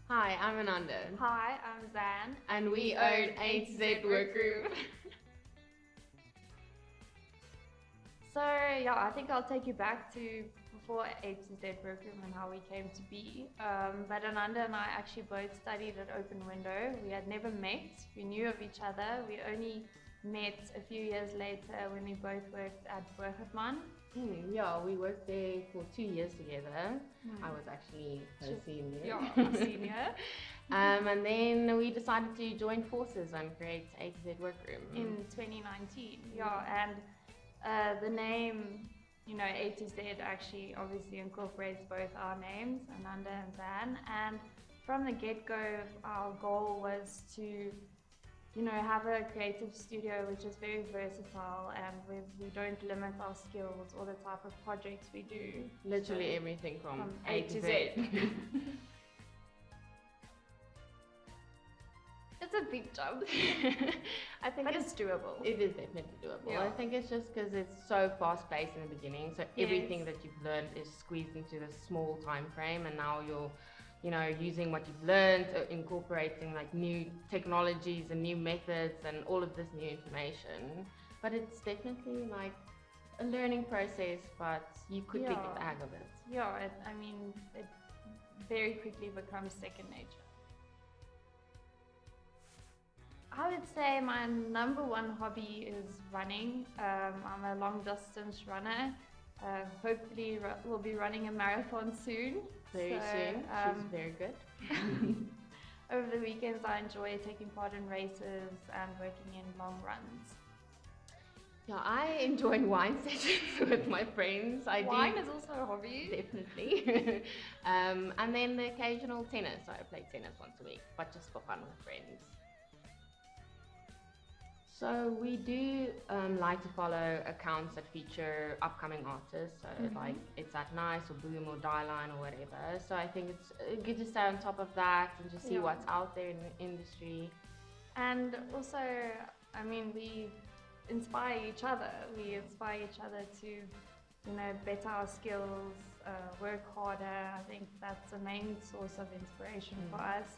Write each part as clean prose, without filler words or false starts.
Hi, I'm Anande. Hi, I'm Zan. And we own A to Z Workroom. So yeah, I think I'll take you back to before A to Z Workroom and how we came to be. But Ananda and I actually both studied at Open Window. We had never met. We knew of each other. We only met a few years later when we both worked at Workroom. Yeah, we worked there for 2 years together. I was actually her senior. Yeah, a senior. And then we decided to join forces and create A to Z Workroom. In 2019, yeah, and the name, A to Z actually obviously incorporates both our names, Ananda and Zan, and from the get-go, our goal was to have a creative studio which is very versatile, and we don't limit our skills or the type of projects we do. Literally everything from A to Z. It's a big jump. I think it's doable. It is definitely doable. Yeah. I think it's just because it's so fast-paced in the beginning, so everything that you've learned is squeezed into this small time frame, and now you're using what you've learned, incorporating like new technologies and new methods and all of this new information. But it's definitely like a learning process, but you quickly get the hang of it. Yeah, it very quickly becomes second nature. I would say my number one hobby is running. I'm a long distance runner. Hopefully we'll be running a marathon soon. Very soon. She's very good. Over the weekends I enjoy taking part in races and working in long runs. Yeah, I enjoy wine sessions with my friends. Wine is also a hobby. Definitely. And then the occasional tennis. I play tennis once a week, but just for fun with friends. So we do like to follow accounts that feature upcoming artists, so like It's That Nice or Boom or Dieline or whatever. So I think it's good to stay on top of that and just see what's out there in the industry. And also, we inspire each other. We inspire each other to, better our skills, work harder. I think that's the main source of inspiration for us.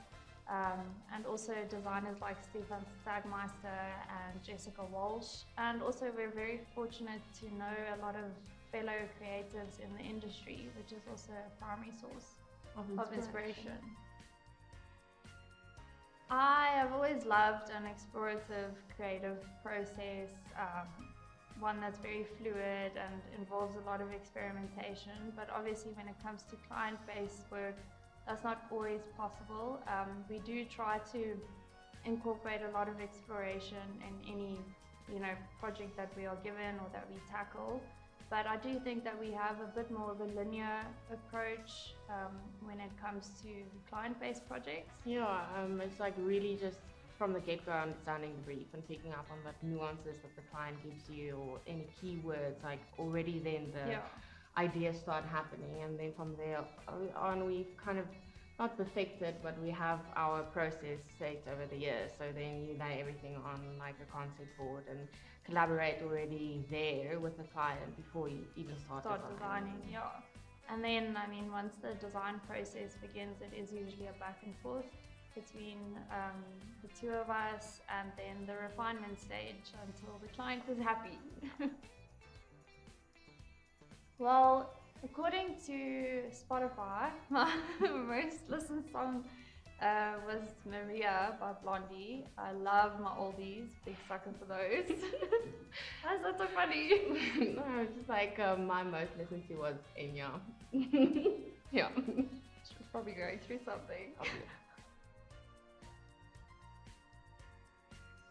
And also designers like Stefan Stagmeister and Jessica Walsh. And also we're very fortunate to know a lot of fellow creatives in the industry, which is also a primary source of inspiration. I have always loved an explorative creative process, one that's very fluid and involves a lot of experimentation, but obviously when it comes to client-based work, that's not always possible. We do try to incorporate a lot of exploration in any project that we are given or that we tackle. But I do think that we have a bit more of a linear approach when it comes to client-based projects. Yeah, it's like really just from the get-go understanding the brief and picking up on the nuances that the client gives you or any keywords, like already then the ideas start happening, and then from there on we've kind of not perfected, but we have our process set over the years. So then you lay everything on like a concept board and collaborate already there with the client before you even start designing. Yeah. And then, once the design process begins, it is usually a back and forth between the two of us, and then the refinement stage until the client is happy. Well, according to Spotify, my most listened song was Maria by Blondie. I love my oldies, big sucker for those. Why is that so funny? No, it's just like my most listened to was Enya. Yeah. She was probably going through something.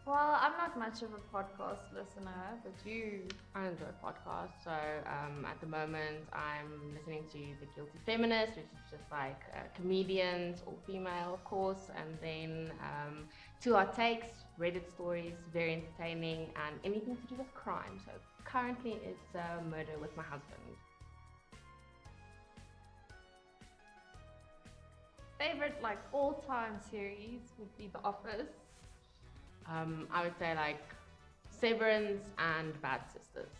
Well, I'm not much of a podcast listener, but you... I enjoy podcasts, so at the moment I'm listening to The Guilty Feminist, which is just like comedians, all female of course, and then To Our Takes, Reddit stories, very entertaining, and anything to do with crime. So currently it's Murder with My Husband. Favorite like all-time series would be The Office. I would say like Severance and Bad Sisters.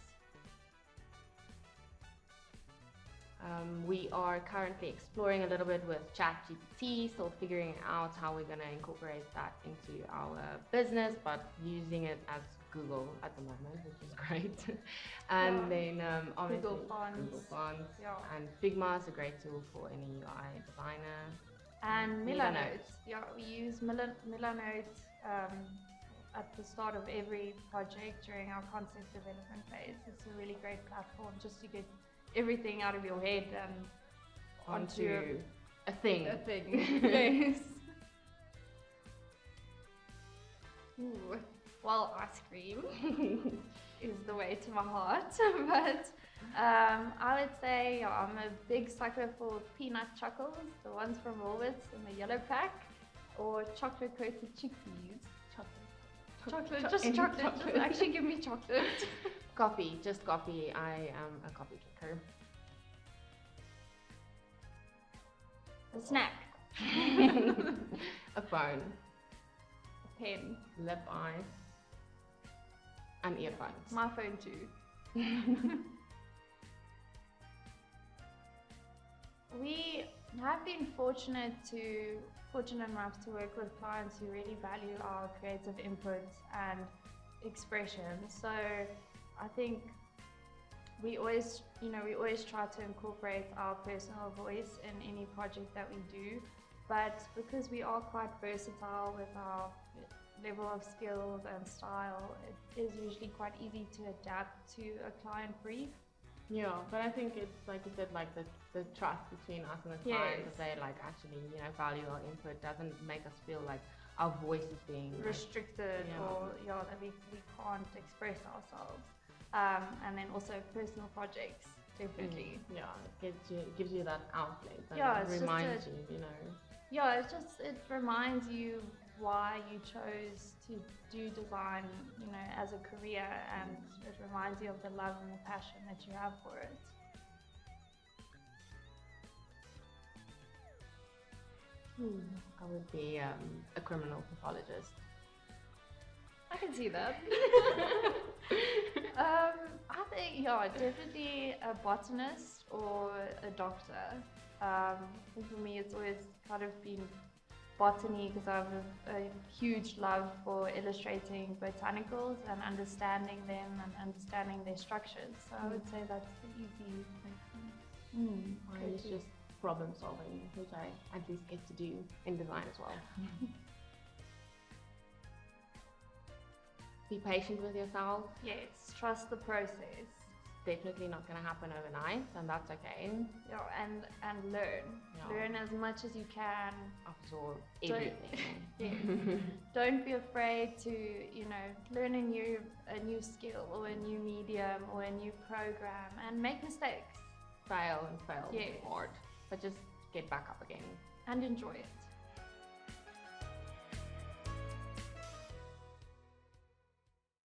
We are currently exploring a little bit with ChatGPT, still figuring out how we're going to incorporate that into our business, but using it as Google at the moment, which is great. And then obviously Google Fonts. And Figma is a great tool for any UI designer. And Milanote. Yeah, we use Milanote at the start of every project during our concept development phase. It's a really great platform just to get everything out of your head and onto a thing. Yes. Ooh. Well, ice cream is the way to my heart, but I would say I'm a big sucker for peanut chuckles, the ones from Woolworths in the yellow pack, or chocolate coated chickpeas. Chocolate. Just actually give me chocolate. Coffee, just coffee. I am a coffee drinker. A snack. A phone. A pen. Lip ice. And earphones. My phone too. We have been fortunate enough to work with clients who really value our creative input and expression. So I think we always try to incorporate our personal voice in any project that we do. But because we are quite versatile with our level of skills and style, it is usually quite easy to adapt to a client brief. Yeah, but I think it's like you said, like the trust between us and the client, that they like actually, value our input, doesn't make us feel like our voice is being restricted or that we can't express ourselves. And then also personal projects, definitely. It gives you that outlet and it reminds you. Yeah, it reminds you why you chose to do design, as a career, and it reminds you of the love and the passion that you have for it. I would be a criminal pathologist. I can see that. I think, definitely a botanist or a doctor. For me, it's always kind of been botany because I have a huge love for illustrating botanicals and understanding them and understanding their structures. So I would say that's the easy thing. Mine is just problem solving, which I at least get to do in design as well. Be patient with yourself. Yes, trust the process. Definitely not going to happen overnight, and that's okay. And learn. Learn as much as you can. Absorb everything. Don't be afraid to, learn a new skill or a new medium or a new program and make mistakes. Fail hard, but just get back up again. And enjoy it.